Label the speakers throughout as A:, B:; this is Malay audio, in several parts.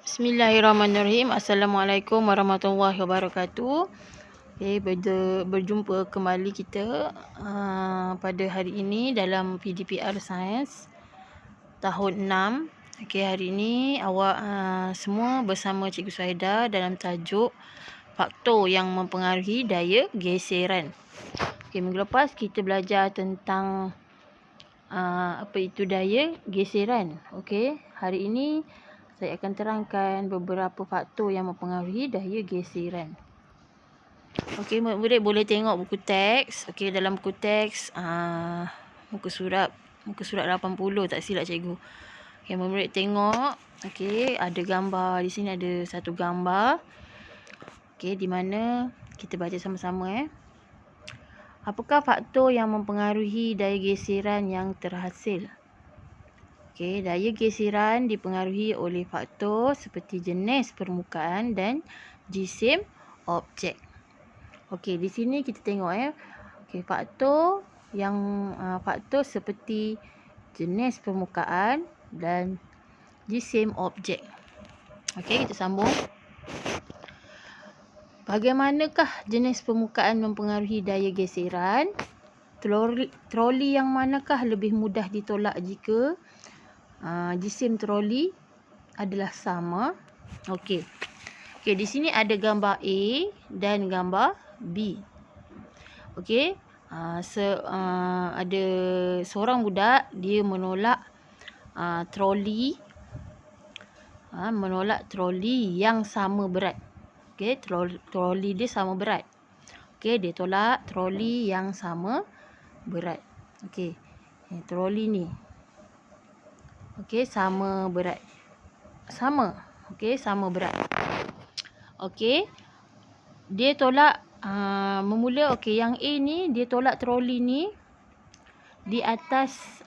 A: Bismillahirrahmanirrahim. Assalamualaikum warahmatullahi wabarakatuh. Berjumpa kembali kita pada hari ini dalam PDPR Sains tahun 6. Hari ini awak semua bersama Cikgu Suhaida dalam tajuk faktor yang mempengaruhi daya geseran. Minggu lepas kita belajar tentang apa itu daya geseran. Hari ini saya akan terangkan beberapa faktor yang mempengaruhi daya geseran. Murid boleh tengok buku teks. Dalam buku teks muka surat 80 tak silap cikgu. Murid tengok. Ada gambar. Di sini ada satu gambar. Di mana kita baca sama-sama. Apakah faktor yang mempengaruhi daya geseran yang terhasil? Daya geseran dipengaruhi oleh faktor seperti jenis permukaan dan jisim objek. Di sini kita tengok faktor seperti jenis permukaan dan jisim objek. Kita sambung. Bagaimanakah jenis permukaan mempengaruhi daya geseran? Troli yang manakah lebih mudah ditolak jika jisim troli adalah sama? Di sini ada gambar A dan gambar B. Ada seorang budak, dia menolak troli yang sama berat. Troli dia sama berat. Dia tolak troli yang sama berat. Troli ni sama berat. Sama berat. Dia tolak yang A ni, dia tolak troli ni di atas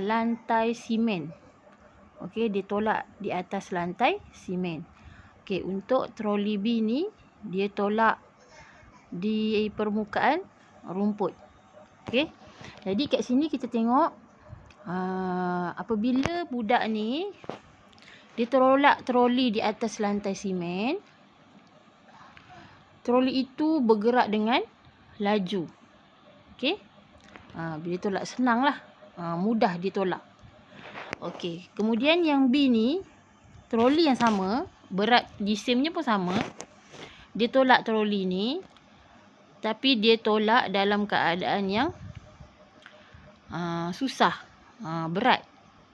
A: lantai simen. Dia tolak di atas lantai simen. Untuk troli B ni, dia tolak di permukaan rumput. Jadi kat sini kita tengok apabila budak ni dia tolak troli di atas lantai simen, troli itu bergerak dengan laju. Bila tolak senanglah, mudah ditolak. Kemudian yang B ni, troli yang sama, berat jisimnya pun sama. Dia tolak troli ni, tapi dia tolak dalam keadaan yang susah, berat.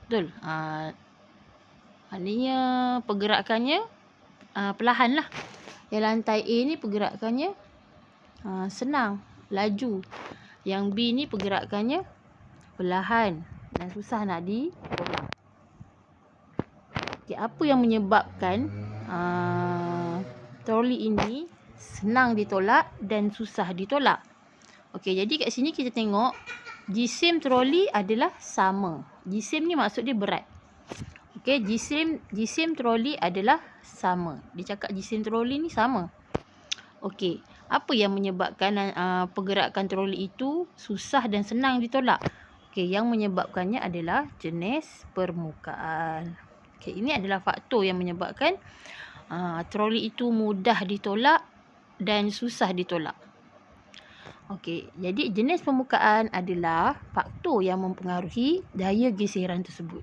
A: Betul? Maknanya pergerakannya perlahan lah. Yang lantai A ni pergerakannya senang, laju. Yang B ni pergerakannya perlahan dan susah nak ditolak. Apa yang menyebabkan troli ini senang ditolak dan susah ditolak? Jadi kat sini kita tengok jisim troli adalah sama. Jisim ni maksud dia berat. Jisim troli adalah sama. Dia cakap jisim troli ni sama. Apa yang menyebabkan pergerakan troli itu susah dan senang ditolak? Yang menyebabkannya adalah jenis permukaan. Ini adalah faktor yang menyebabkan troli itu mudah ditolak dan susah ditolak. Jadi jenis permukaan adalah faktor yang mempengaruhi daya geseran tersebut.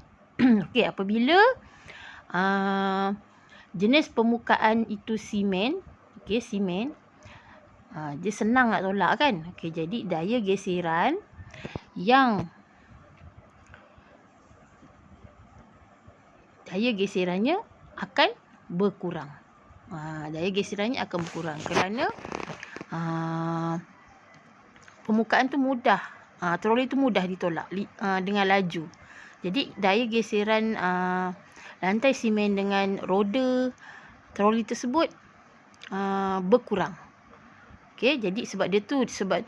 A: Apabila jenis permukaan itu simen, simen, dia senang nak tolak kan. Jadi daya geseran daya geserannya akan berkurang. Kerana permukaan tu mudah, troli tu mudah ditolak dengan laju. Jadi daya geseran lantai simen dengan roda troli tersebut berkurang. Jadi sebab tu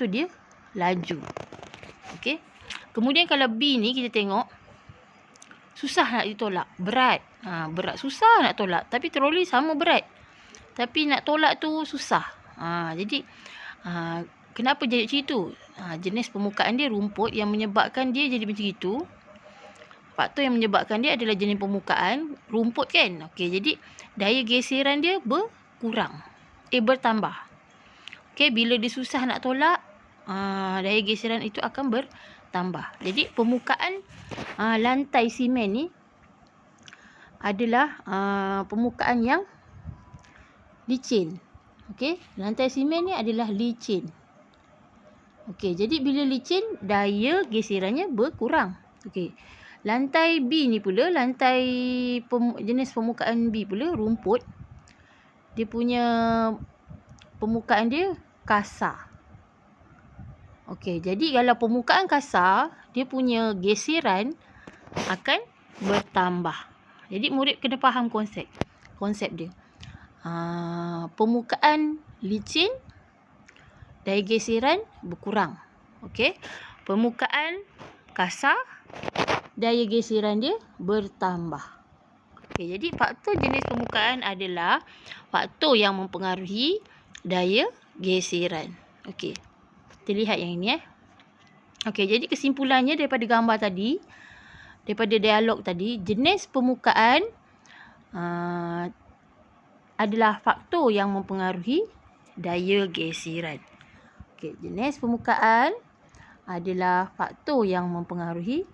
A: dia laju. Kemudian kalau B ni kita tengok susah nak ditolak, berat. Berat, susah nak tolak. Tapi troli sama berat, tapi nak tolak tu susah. Jadi kenapa jadi macam itu? Jenis permukaan dia rumput yang menyebabkan dia jadi macam itu. faktor yang menyebabkan dia adalah jenis permukaan rumput kan. Okey, jadi daya geseran dia berkurang. Bertambah. Okey, bila dia susah nak tolak, daya geseran itu akan bertambah. Jadi permukaan lantai simen ni adalah permukaan yang licin. Okey, lantai simen ni adalah licin. Okey, jadi bila licin, daya geserannya berkurang. Okey. Lantai B ni pula, lantai jenis permukaan B pula, rumput. Dia punya permukaan dia kasar. Okey, jadi kalau permukaan kasar, dia punya geseran akan bertambah. Jadi murid kena faham konsep dia. Permukaan licin, daya geseran berkurang. Okey. Permukaan kasar, daya geseran dia bertambah. Okey, jadi faktor jenis permukaan adalah faktor yang mempengaruhi daya geseran. Okey. Kita lihat yang ini Okey, jadi kesimpulannya daripada gambar tadi, daripada dialog tadi, jenis permukaan adalah faktor yang mempengaruhi daya geseran. Okey, jenis permukaan adalah faktor yang mempengaruhi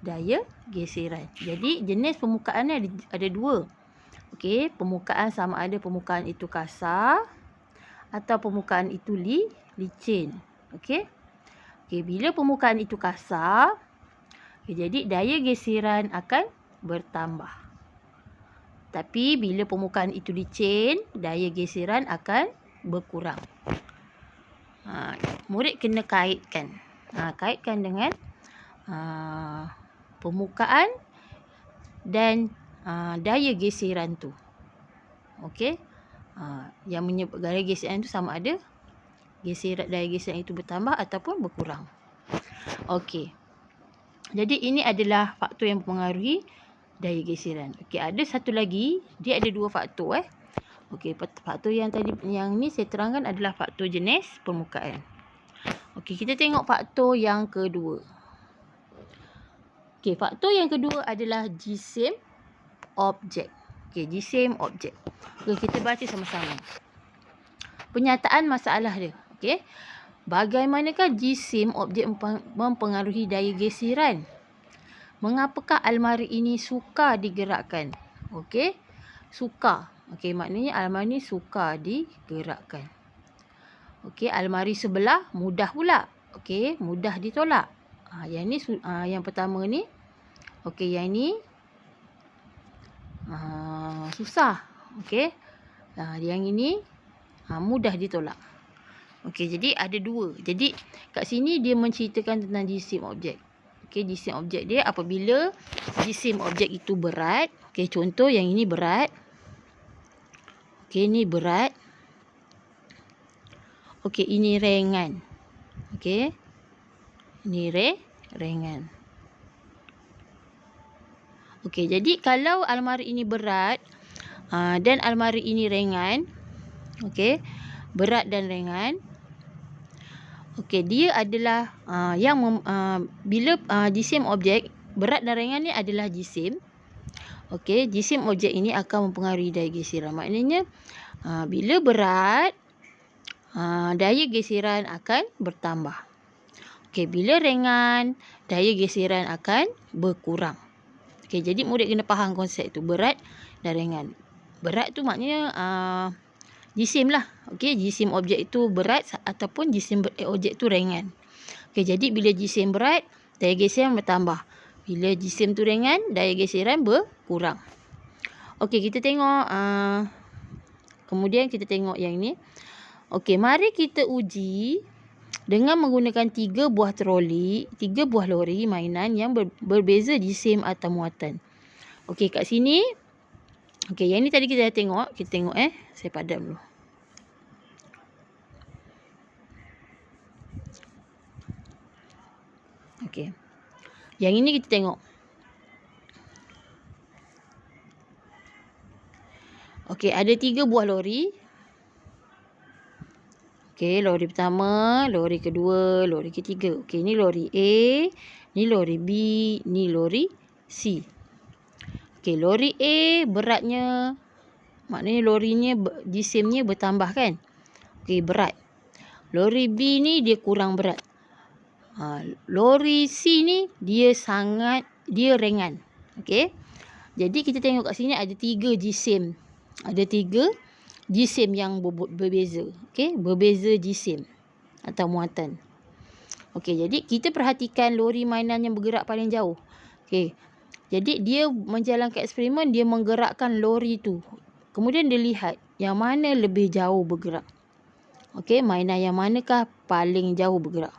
A: daya geseran. Jadi jenis permukaan ni ada dua. Okey, permukaan sama ada permukaan itu kasar atau permukaan itu licin. Okey. Okey, bila permukaan itu kasar, jadi daya geseran akan bertambah. Tapi bila permukaan itu licin, daya geseran akan berkurang. Murid kena kaitkan. Kaitkan dengan permukaan dan daya geseran tu. Okey. Yang menyebabkan daya geseran tu sama ada daya geseran itu bertambah ataupun berkurang. Okey. Jadi ini adalah faktor yang mempengaruhi daya geseran. Okey, ada satu lagi, dia ada dua faktor Okey, faktor yang ni saya terangkan adalah faktor jenis permukaan. Okey, kita tengok faktor yang kedua. Okey, faktor yang kedua adalah jisim objek. Okey, jisim objek. Okey, kita baca sama-sama. Penyataan masalah dia. Okey. Bagaimanakah jisim objek mempengaruhi daya geseran? Mengapakah almari ini sukar digerakkan? Okey. Sukar. Okey, maknanya almari ni sukar digerakkan. Okey, almari sebelah mudah pula. Okey, mudah ditolak. Yang ni yang pertama ni. Okey, yang ni susah. Okey. Yang ini mudah ditolak. Okey, jadi ada dua. Jadi kat sini dia menceritakan tentang jisim objek. Okey, jisim objek dia apabila jisim objek itu berat. Okey, contoh yang ini berat. Okey, ini berat. Okey, ini ringan. Okey. Ini ringan. Okey, jadi kalau almari ini berat dan almari ini ringan. Okey, berat dan ringan. Okey, dia adalah bila jisim objek berat dan ringan ni adalah jisim. Okey, jisim objek ini akan mempengaruhi daya geseran. Maknanya bila berat, daya geseran akan bertambah. Okey, bila ringan, daya geseran akan berkurang. Okey, jadi murid kena faham konsep tu, berat dan ringan. Berat tu maknanya jisim lah. Okey, jisim objek itu berat ataupun jisim objek tu ringan. Okey, jadi bila jisim berat, daya geseran bertambah. Bila jisim tu ringan, daya geseran berkurang. Okey, kita tengok kemudian kita tengok yang ni. Okey, mari kita uji dengan menggunakan 3 buah lori mainan yang berbeza jisim atau muatan. Okey, kat sini. Okey, yang ni tadi kita dah tengok. Kita tengok saya padam dulu. Okey. Yang ini kita tengok. Okey, ada 3 buah lori. Okey, lori pertama, lori kedua, lori ketiga. Okey, ni lori A, ni lori B, ni lori C. Okey, lori A beratnya, maknanya lorinya jisimnya bertambah kan. Okey, berat. Lori B ni dia kurang berat. Lori C ni dia ringan. Okey. Jadi kita tengok kat sini ada 3 jisim. Ada 3 jisim yang berbeza. Okey, berbeza jisim atau muatan. Okey, jadi kita perhatikan lori mainan yang bergerak paling jauh. Okey. Jadi dia menjalankan eksperimen, dia menggerakkan lori tu. Kemudian dia lihat yang mana lebih jauh bergerak. Okey, mainan yang manakah paling jauh bergerak.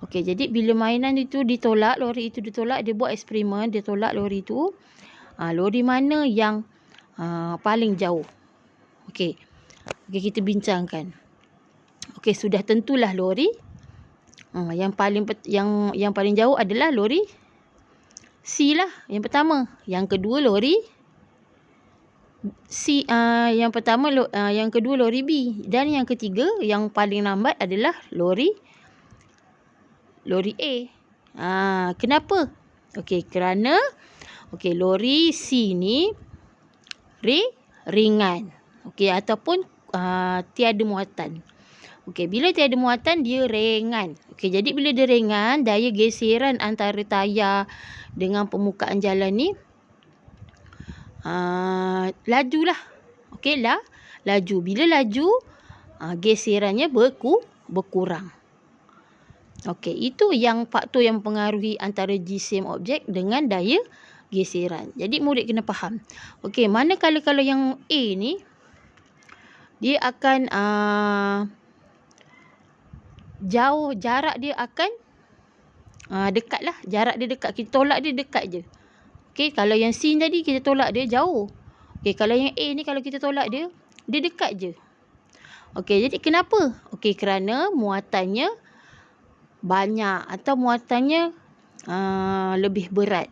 A: Okey, jadi bila mainan itu ditolak, lori itu ditolak, dia buat eksperimen, dia tolak lori itu. Lori mana yang paling jauh? Okey. Okey, kita bincangkan. Okey, sudah tentulah lori yang paling jauh adalah lori C lah, yang pertama. Yang kedua lori C, yang kedua lori B, dan yang ketiga yang paling lambat adalah lori A. Kenapa? Okey, kerana lori C ni ringan. Okey, ataupun tiada muatan. Okey, bila tiada muatan dia ringan. Okey, jadi bila dia ringan, daya geseran antara tayar dengan permukaan jalan ni lajulah. Okey, laju. Bila laju, geserannya berkurang. Okey, itu yang faktor yang mempengaruhi antara jisim objek dengan daya geseran. Jadi murid kena faham. Okey, manakala kalau yang A ni dia akan jauh, jarak dia akan dekat lah. Jarak dia dekat. Kita tolak dia dekat je. Okey, kalau yang C tadi kita tolak dia jauh. Okey, kalau yang A ni kalau kita tolak dia dekat je. Okey, jadi kenapa? Okey, kerana muatannya banyak atau muatannya lebih berat.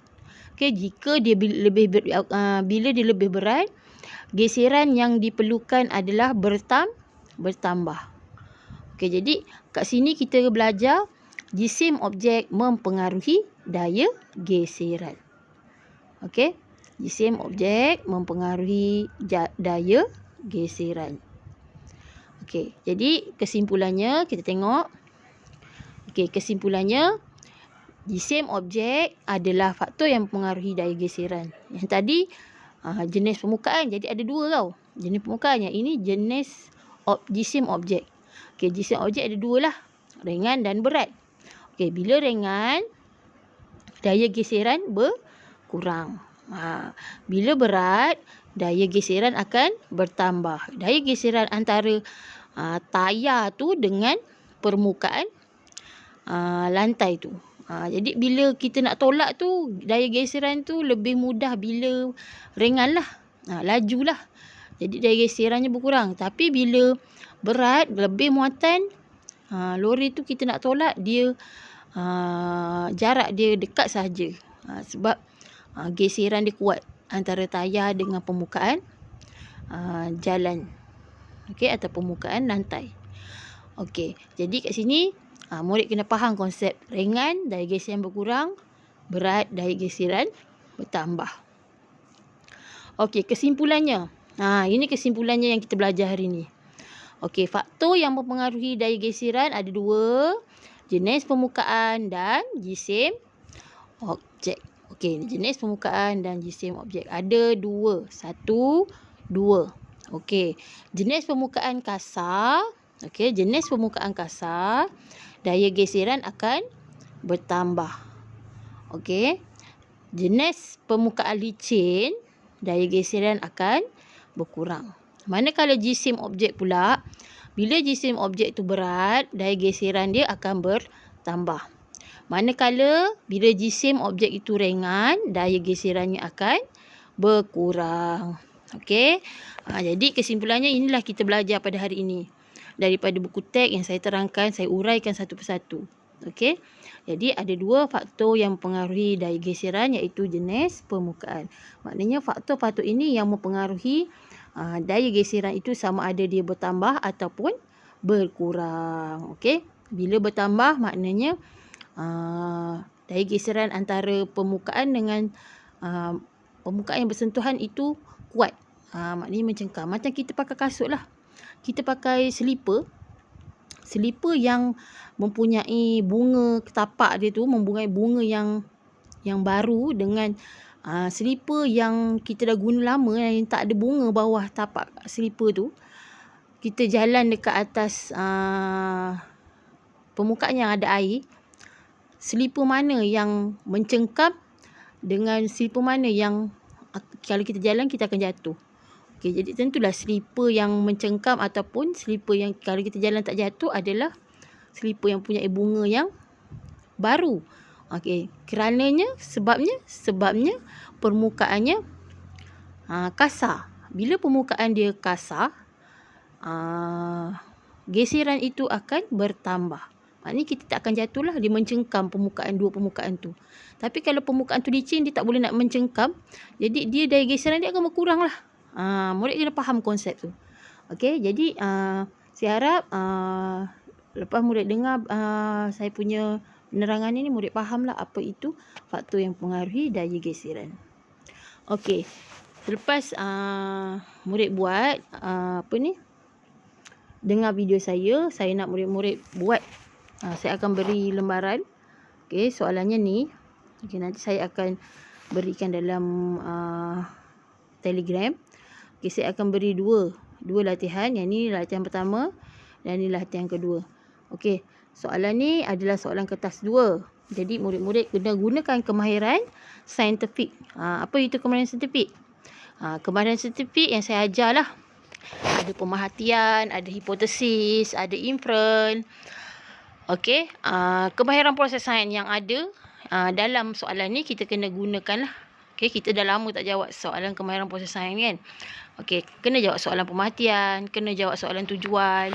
A: Okey, jika dia bila dia lebih berat, geseran yang diperlukan adalah bertambah. Okey, jadi kat sini kita belajar jisim objek mempengaruhi daya geseran. Okey, jisim objek mempengaruhi daya geseran. Okey, jadi kesimpulannya kita tengok. Okey, kesimpulannya jisim objek adalah faktor yang mempengaruhi daya geseran. Yang tadi jenis permukaan, jadi ada 2 tau. Jenis permukaan, yang ini jenis jisim objek. Okey, jisim objek ada 2 lah, ringan dan berat. Okey, bila ringan, daya geseran berkurang. Bila berat, daya geseran akan bertambah. Daya geseran antara tayar tu dengan permukaan lantai tu. Jadi bila kita nak tolak tu, daya geseran tu lebih mudah bila ringan lah. Lajulah. Jadi daya geserannya berkurang. Tapi bila berat, lebih muatan, lori tu kita nak tolak, dia jarak dia dekat sahaja. Sebab geseran dia kuat antara tayar dengan permukaan jalan. Okey, atau permukaan lantai. Okey, jadi kat sini murid kena faham konsep ringan, daya geseran berkurang, berat, daya geseran bertambah. Okey, kesimpulannya. Ini kesimpulannya yang kita belajar hari ni. Okey, faktor yang mempengaruhi daya geseran ada 2, jenis permukaan dan jisim objek. Okey, jenis permukaan dan jisim objek. Ada 2. 1, 2. Okey, jenis permukaan kasar. Okey, jenis permukaan kasar, daya geseran akan bertambah. Okey, jenis permukaan licin, daya geseran akan berkurang. Manakala jisim objek pula, bila jisim objek tu berat, daya geseran dia akan bertambah. Manakala bila jisim objek itu ringan, daya geserannya akan berkurang. Okey. Jadi kesimpulannya inilah kita belajar pada hari ini. Daripada buku teks yang saya terangkan, saya uraikan satu persatu. Okey. Jadi ada 2 faktor yang mempengaruhi daya geseran, iaitu jenis permukaan. Maknanya faktor-faktor ini yang mempengaruhi daya geseran itu sama ada dia bertambah ataupun berkurang. Okey. Bila bertambah maknanya Daya geseran antara permukaan dengan permukaan yang bersentuhan itu kuat. Maknanya mencengkam. Macam kita pakai kasut lah. Kita pakai slipper yang mempunyai bunga tapak dia tu, mempunyai bunga yang baru dengan slipper yang kita dah guna lama yang tak ada bunga bawah tapak slipper tu. Kita jalan dekat atas permukaan yang ada air. Slipper mana yang mencengkam dengan slipper mana yang kalau kita jalan kita akan jatuh. Okey, jadi tentulah slipper yang mencengkam ataupun slipper yang kalau kita jalan tak jatuh adalah slipper yang punya bunga yang baru. Okey, sebabnya permukaannya kasar. Bila permukaan dia kasar, geseran itu akan bertambah. Maknanya kita tak akan jatuh lah, dia mencengkam dua permukaan tu. Tapi kalau permukaan tu licin, dia tak boleh nak mencengkam, jadi dia daya geseran dia akan berkurang lah. Murid kena faham konsep tu. Okey, jadi saya harap lepas murid dengar saya punya penerangan ini, murid faham lah apa itu faktor yang mempengaruhi daya geseran. Okey, selepas murid buat dengar video saya nak murid-murid buat. Saya akan beri lembaran. Okey, soalannya ni. Okey, nanti saya akan berikan dalam Telegram. Okey, saya akan beri dua latihan. Yang ni latihan pertama dan ni latihan kedua. Okey, soalan ni adalah soalan kertas 2. Jadi murid-murid kena gunakan kemahiran saintifik. Apa itu kemahiran saintifik? Kemahiran saintifik yang saya ajar lah. Ada pemerhatian, ada hipotesis, ada inferen. Okey, kemahiran proses sains yang ada dalam soalan ni kita kena gunakan lah. Okey, kita dah lama tak jawab soalan kemahiran proses sains kan. Okey, kena jawab soalan pemerhatian, kena jawab soalan tujuan.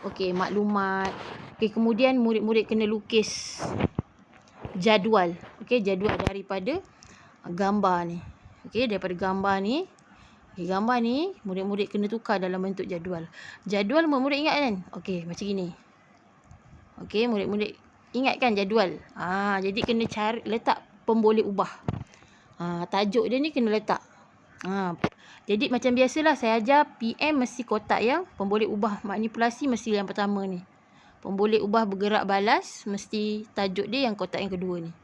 A: Okey, maklumat. Okey, kemudian murid-murid kena lukis jadual. Okey, jadual daripada gambar ni. Okey, daripada gambar ni. Okey, gambar ni murid-murid kena tukar dalam bentuk jadual. Jadual murid ingat kan? Okey, macam gini. Okey, murid-murid ingat kan jadual? Jadi kena cari letak pemboleh ubah. Tajuk dia ni kena letak. Jadi macam biasalah saya ajar PM mesti kotak yang pemboleh ubah manipulasi mesti yang pertama ni. Pemboleh ubah bergerak balas mesti tajuk dia yang kotak yang kedua ni.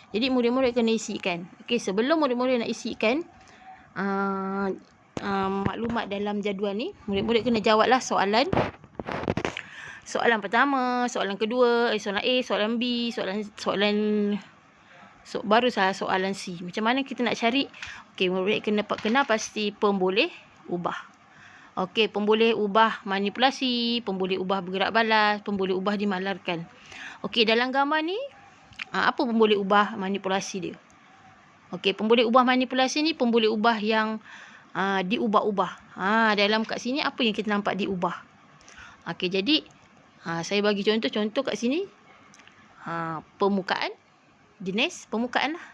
A: Jadi murid-murid kena isikan. Okey, sebelum murid-murid nak isikan maklumat dalam jadual ni, murid-murid kena jawablah soalan pertama, soalan kedua, soalan A, soalan B, baru soalan C. Macam mana kita nak cari? Okey, murid kena pasti pemboleh ubah. Okey, pemboleh ubah manipulasi, pemboleh ubah bergerak balas, pemboleh ubah dimalarkan. Okey, dalam gambar ni apa pemboleh ubah manipulasi dia? Okey, pemboleh ubah manipulasi ni pemboleh ubah yang diubah-ubah. Dalam kat sini apa yang kita nampak diubah? Okey, jadi saya bagi contoh kat sini. Permukaan, jenis permukaan lah.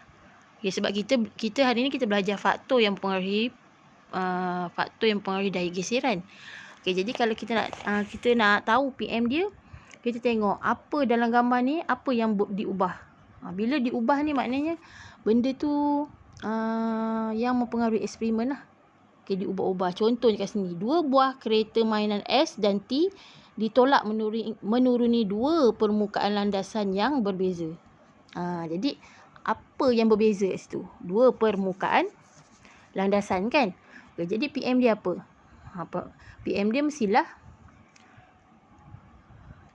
A: Okay, sebab kita hari ni kita belajar faktor yang mempengaruhi daya geseran. Okay, jadi kalau kita nak tahu PM dia, kita tengok apa dalam gambar ni, apa yang diubah. Bila diubah ni maknanya benda tu yang mempengaruhi eksperimen lah. Okay, diubah-ubah. Contohnya kat sini, 2 buah kereta mainan S dan T ditolak menuruni 2 permukaan landasan yang berbeza. Jadi apa yang berbeza kat situ? 2 permukaan landasan kan. Okay, jadi PM dia apa? PM dia mestilah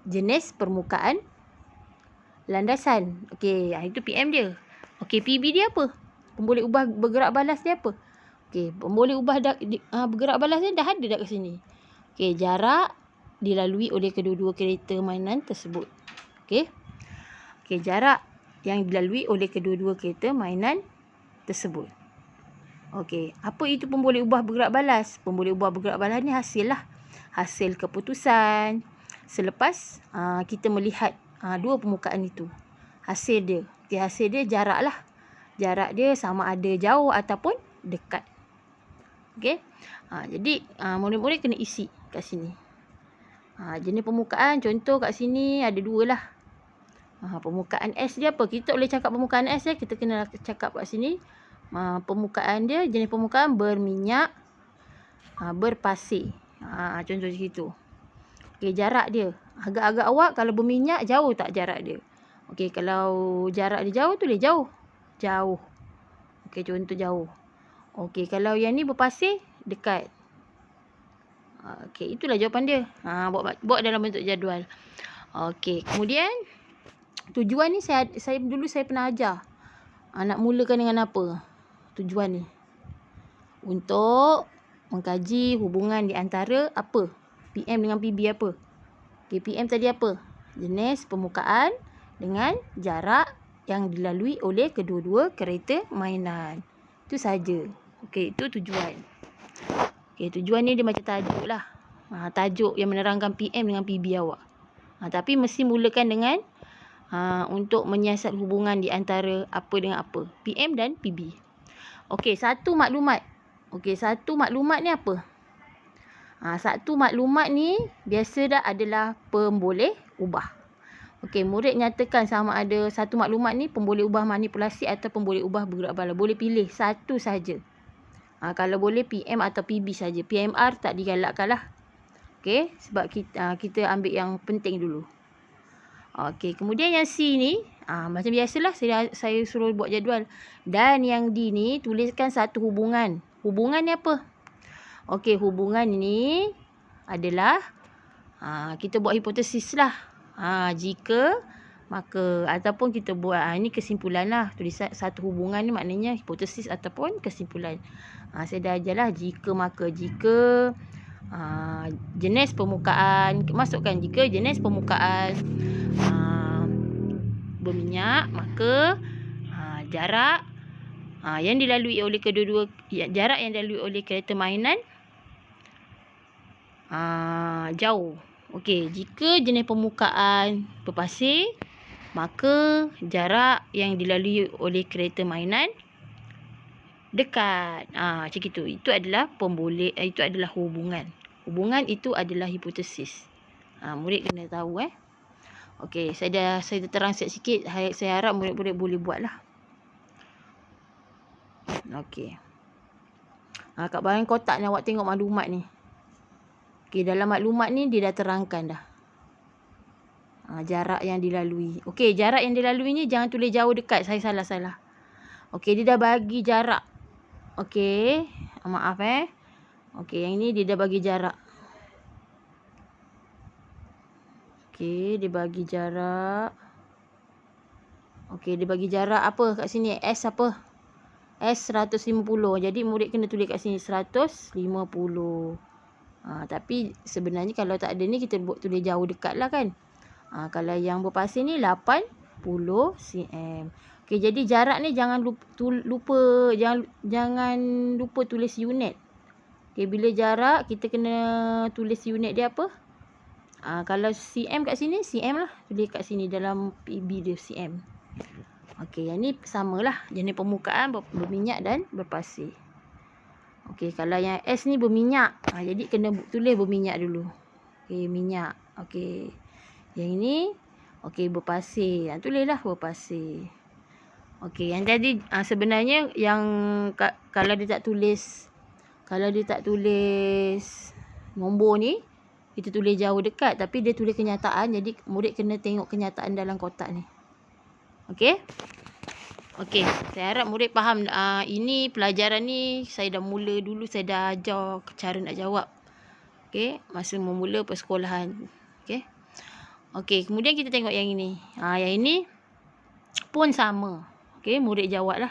A: jenis permukaan landasan. Okey, itu PM dia. Okey, PB dia apa? Pemboleh ubah bergerak balas dia apa? Okey, pemboleh ubah bergerak balas dia dah ada kat sini. Okey, jarak dilalui oleh kedua-dua kereta mainan tersebut. Okey. Okey, jarak yang dilalui oleh kedua-dua kereta mainan tersebut. Okey, apa itu pemboleh ubah bergerak balas? Pemboleh ubah bergerak balas ni hasil keputusan selepas kita melihat 2 permukaan itu. Hasil dia. Okey, hasil dia jarak lah. Jarak dia sama ada jauh ataupun dekat. Okey. Jadi murid-murid kena isi kat sini. Jenis permukaan contoh kat sini ada 2 lah. Permukaan S dia apa? Kita boleh cakap permukaan S dia, kita kena cakap kat sini. Permukaan dia, jenis permukaan berminyak, berpasir. Contoh macam itu. Okey, jarak dia. Agak-agak awak kalau berminyak, jauh tak jarak dia? Okey, kalau jarak dia jauh, tulis jauh. Jauh. Okey, contoh jauh. Okey, kalau yang ni berpasir, dekat. Okey, itulah jawapan dia. Buat dalam bentuk jadual. Okey, kemudian tujuan ni saya dulu pernah ajar. Nak mulakan dengan apa? Tujuan ni untuk mengkaji hubungan di antara apa? PM dengan PB apa? Okay, PM tadi apa? Jenis permukaan dengan jarak yang dilalui oleh kedua-dua kereta mainan. Itu saja. Okey, itu tujuan. Okey, tujuan ni dia macam tajuk lah. Tajuk yang menerangkan PM dengan PB awak. Tapi mesti mulakan dengan untuk menyiasat hubungan di antara apa dengan apa. PM dan PB. Okey, satu maklumat. Okey, satu maklumat ni apa? Satu maklumat ni biasa dah adalah pemboleh ubah. Okey, murid nyatakan sama ada satu maklumat ni pemboleh ubah manipulasi atau pemboleh ubah bergerak bala. Boleh pilih satu saja. Kalau boleh PM atau PB saja. PMR tak digalakkan lah. Okey, sebab kita ambil yang penting dulu. Okey, kemudian yang C ni, macam biasalah saya suruh buat jadual. Dan yang D ni tuliskan satu hubungan. Hubungan ni apa? Okey, hubungan ni adalah kita buat hipotesis lah. Jika, maka, ataupun kita buat ini kesimpulan lah. Tulisan satu hubungan ni maknanya hipotesis ataupun kesimpulan. Saya dah ajar lah jika, maka, jika jenis permukaan, masukkan jika jenis permukaan berminyak, maka jarak yang dilalui oleh kedua-dua, jarak yang dilalui oleh kereta mainan jauh. Okey, jika jenis permukaan berpasir, maka jarak yang dilalui oleh kereta mainan dekat. Macam itu. Itu adalah itu adalah hubungan. Hubungan itu adalah hipotesis. Murid kena tahu Okey, saya dah terang sikit. Saya harap murid-murid boleh buatlah. Okey. Kat bahagian kotak ni awak tengok maklumat ni. Okey, dalam maklumat ni dia dah terangkan dah. Jarak yang dilalui. Okey, jarak yang dilalui ni jangan tulis jauh dekat. Saya salah. Okey, dia dah bagi jarak. Okey, maaf Okey, yang ni dia dah bagi jarak. Okey, dia bagi jarak. Okey, dia bagi jarak apa kat sini? S apa? S 150. Jadi murid kena tulis kat sini 150. Tapi sebenarnya kalau tak ada ni kita tulis jauh dekat lah kan. Kalau yang berpasir ni 80 cm. Okey, jadi jarak ni jangan lupa tulis unit. Okey, bila jarak kita kena tulis unit dia apa? Kalau cm kat sini, cm lah. Tulis kat sini dalam PB dia cm. Okey, yang ni samalah. Jenis permukaan berminyak dan berpasir. Okey, kalau yang S ni berminyak. Jadi kena tulis berminyak dulu. Okey, minyak. Okey. Yang ini okey, berpasir. Tulislah berpasir. Okey, yang tadi sebenarnya yang kalau dia tak tulis nombor ni, kita tulis jauh dekat, tapi dia tulis kenyataan. Jadi murid kena tengok kenyataan dalam kotak ni. Okey? Okey, saya harap murid faham. Ini pelajaran ni saya dah mula dulu, saya dah ajar cara nak jawab. Okey, masa memula persekolahan. Okey. Okey, kemudian kita tengok yang ini. Yang ini pun sama. Okey, murid jawablah.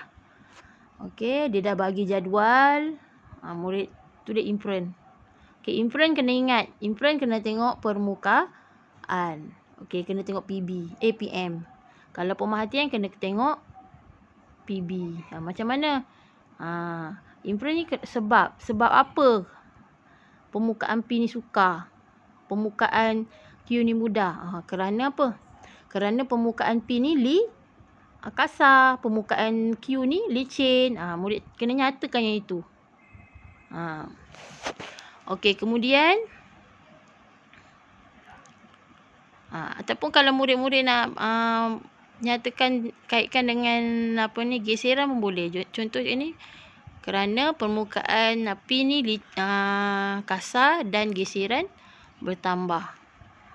A: Okey, dia dah bagi jadual. Murid tulis inference. Okey, inference kena ingat. Inference kena tengok permukaan. Okey, kena tengok PM. Kalau pemerhatian kena tengok PB. Macam mana? Inference ni sebab apa permukaan P ni sukar? Permukaan Q ni mudah. Kerana apa? Kerana permukaan P ni kasar. Permukaan Q ni licin. Murid kena nyatakan yang itu. Okey, kemudian Ataupun kalau murid-murid nak nyatakan kaitkan dengan geseran pun boleh. Contoh ini, kerana permukaan P ni kasar dan geseran bertambah.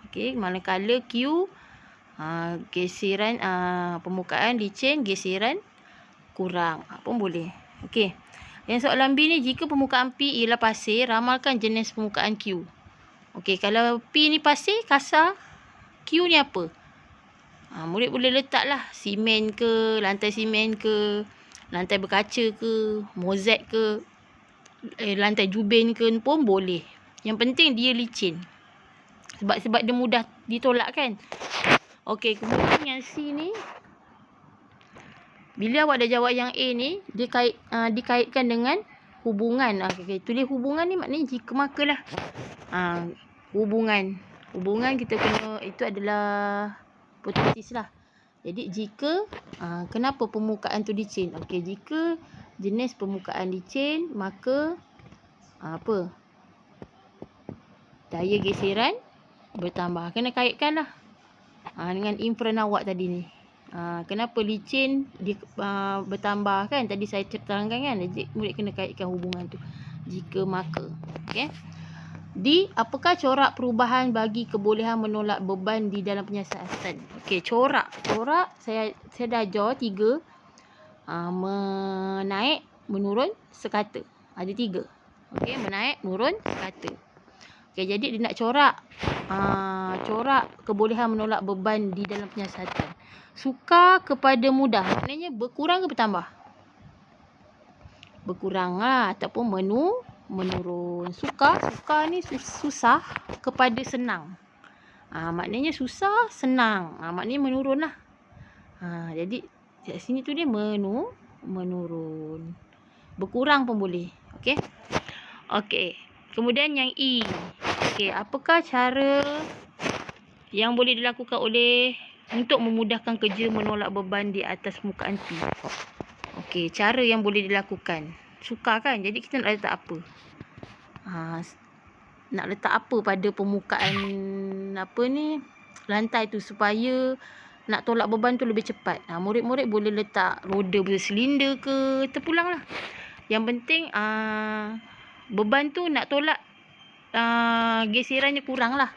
A: Okey, manakala Q geseran permukaan licin, geseran kurang pun boleh. Okey. Yang soalan B ni, jika permukaan P ialah pasir, ramalkan jenis permukaan Q. Okey, kalau P ni pasir, kasar, Q ni apa? Murid boleh letak lah, simen ke, lantai simen ke, lantai berkaca ke, mozaik ke, lantai jubin ke pun boleh. Yang penting dia licin. Sebab dia mudah ditolak kan. Okey, kemudian yang C ni, bila awak dah jawab yang A ni, dikaitkan dengan hubungan. Okay, tulis hubungan ni maknanya jika maka lah. Hubungan kita kena, itu adalah hipotesis lah. Jadi jika, kenapa permukaan tu licin? Okey, jika jenis permukaan licin, maka daya geseran bertambah. Kena kaitkan lah dengan inference awak tadi ni. Kenapa licin dia bertambah kan? Tadi saya terangkan kan. Jadi murid kena kaitkan hubungan tu. Jika maka. Okey. D. Apakah corak perubahan bagi kebolehan menolak beban di dalam penyiasatan? Okey, corak saya dah ajar 3. Menaik, menurun, sekata. Ada 3. Okey, menaik, menurun, sekata. Okey, jadi dia nak corak kebolehan menolak beban di dalam penyiasatan. Sukar kepada mudah, maknanya berkurang ke bertambah? Berkurang lah, ataupun menurun. Sukar ni susah kepada senang. Maknanya susah, senang. Maknanya menurun lah. Jadi kat sini tu dia menurun. Berkurang pun boleh. Okey. Okey. Kemudian yang E. Okey, apakah cara yang boleh dilakukan untuk memudahkan kerja menolak beban di atas permukaan P? Okey, cara yang boleh dilakukan. Sukar kan? Jadi kita nak letak apa? Nak letak apa pada permukaan lantai tu supaya nak tolak beban tu lebih cepat. Murid-murid boleh letak roda bersilinder ke, terpulang lah. Yang penting beban tu nak tolak geserannya kurang lah.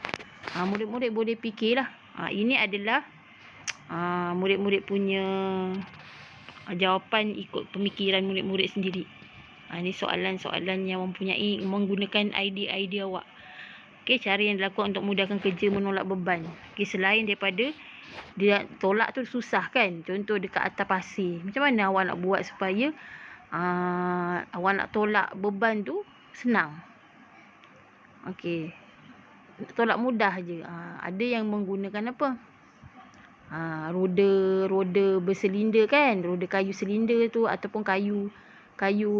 A: Murid-murid boleh fikirlah. Ini adalah murid-murid punya jawapan ikut pemikiran murid-murid sendiri. Ini soalan-soalan yang menggunakan idea awak. Okey, cara yang dilakukan untuk mudahkan kerja menolak beban. Okey, selain daripada dia tolak tu susah kan. Contoh dekat atas pasir. Macam mana awak nak buat supaya awak nak tolak beban tu senang? Okey. Tolak mudah je. Ada yang menggunakan apa? Roda bersilinder kan. Roda kayu silinder tu ataupun kayu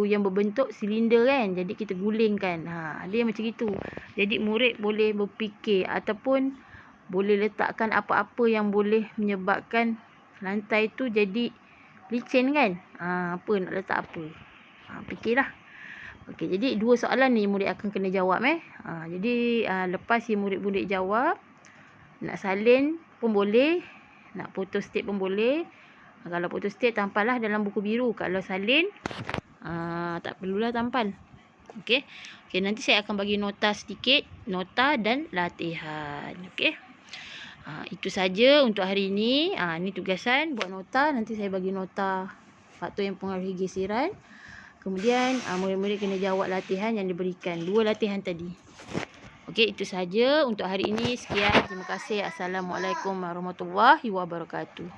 A: yang berbentuk silinder kan. Jadi kita gulingkan. Ada yang macam itu. Jadi murid boleh berfikir ataupun boleh letakkan apa-apa yang boleh menyebabkan lantai tu jadi licin kan. Apa nak letak apa? Fikirlah. Okey, jadi 2 soalan ni murid akan kena jawab Jadi lepas si murid-murid jawab, nak salin pun boleh, nak photostat pun boleh. Kalau photostat tampallah dalam buku biru. Kalau salin tak perlulah tampal. Okey. Okey, nanti saya akan bagi nota sedikit, nota dan latihan. Okey. Itu saja untuk hari ini. Ini tugasan buat nota. Nanti saya bagi nota faktor yang mempengaruhi geseran. Kemudian murid-murid kena jawab latihan yang diberikan. 2 latihan tadi. Okey, itu saja untuk hari ini. Sekian. Terima kasih. Assalamualaikum warahmatullahi wabarakatuh.